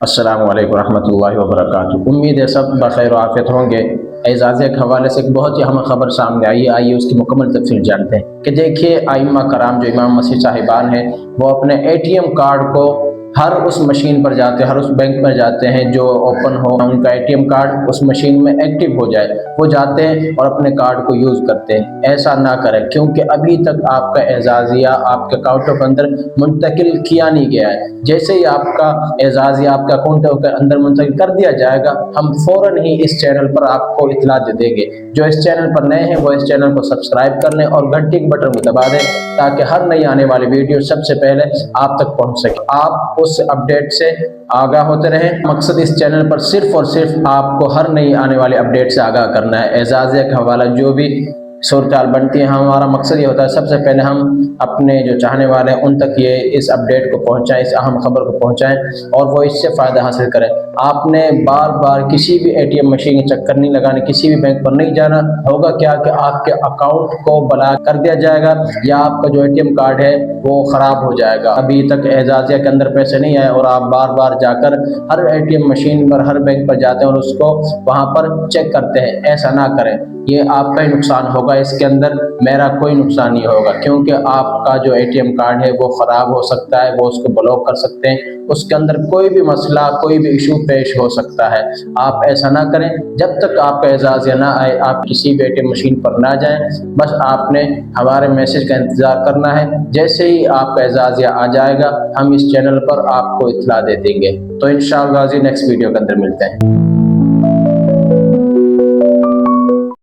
अस्सलामु अलैकुम रहमतुल्लाहि व बरकातुहू। उम्मीद है सब बखैर व आफियत होंगे। एजाज़िया के हवाले से एक बहुत ही अहम खबर सामने आई है, आइए उसकी मुकम्मल तफसील जानते हैं। कि देखिए, आइम्मा कराम जो इमाम मसीह साहिबान हैं, वो अपने एटीएम कार्ड को हर उस मशीन पर जाते हैं, हर उस बैंक पर जाते हैं जो ओपन हो, उनका एटीएम कार्ड उस मशीन में एक्टिव हो जाए, वो जाते हैं और अपने कार्ड को यूज़ करते हैं। ऐसा ना करें, क्योंकि अभी तक आपका एजाज़िया आपके अकाउंटों के अंदर मुंतकिल किया नहीं गया है। जैसे ही आपका एजाज़िया आपके अकाउंटों के अंदर मुंतकिल कर दिया जाएगा, हम फ़ौरन ही इस चैनल पर आपको इतला दे देंगे। जो इस चैनल पर नए हैं वो इस चैनल को सब्सक्राइब कर लें और घंटी के बटन को दबा दें, ताकि हर नई आने वाली वीडियो सबसे पहले आप तक पहुंच सके, आप उस अपडेट से आगाह होते रहें। मकसद इस चैनल पर सिर्फ और सिर्फ आपको हर नई आने वाली अपडेट से आगाह करना है। एजाज़िया का हवाला जो भी सूरत हाल बनती है, हमारा मकसद ये होता है सबसे पहले हम अपने जो चाहने वाले हैं उन तक ये इस अपडेट को पहुंचाएं, इस अहम खबर को पहुंचाएं और वो इससे फ़ायदा हासिल करें। आपने बार बार किसी भी एटीएम मशीन के चक्कर नहीं लगाने, किसी भी बैंक पर नहीं जाना। होगा क्या कि आपके अकाउंट को ब्लॉक कर दिया जाएगा या आपका जो एटीएम कार्ड है वो ख़राब हो जाएगा। अभी तक एजाज़िया के अंदर पैसे नहीं आए और आप बार बार जाकर हर एटीएम मशीन पर, हर बैंक पर जाते हैं और उसको वहाँ पर चेक करते हैं। ऐसा ना करें, ये आपका ही नुकसान होगा, इसके अंदर मेरा कोई नुकसान नहीं होगा, क्योंकि आपका जो एटीएम कार्ड है वो ख़राब हो सकता है, वो उसको ब्लॉक कर सकते हैं, उसके अंदर कोई भी मसला, कोई भी इशू पेश हो सकता है। आप ऐसा ना करें। जब तक आपका एजाज़िया ना आए, आप किसी भी एटीएम मशीन पर ना जाएं। बस आपने हमारे मैसेज का इंतज़ार करना है। जैसे ही आपका एजाज़िया आ जाएगा, हम इस चैनल पर आपको इत्तला दे देंगे। तो इंशाअल्लाह नेक्स्ट वीडियो के अंदर मिलते हैं।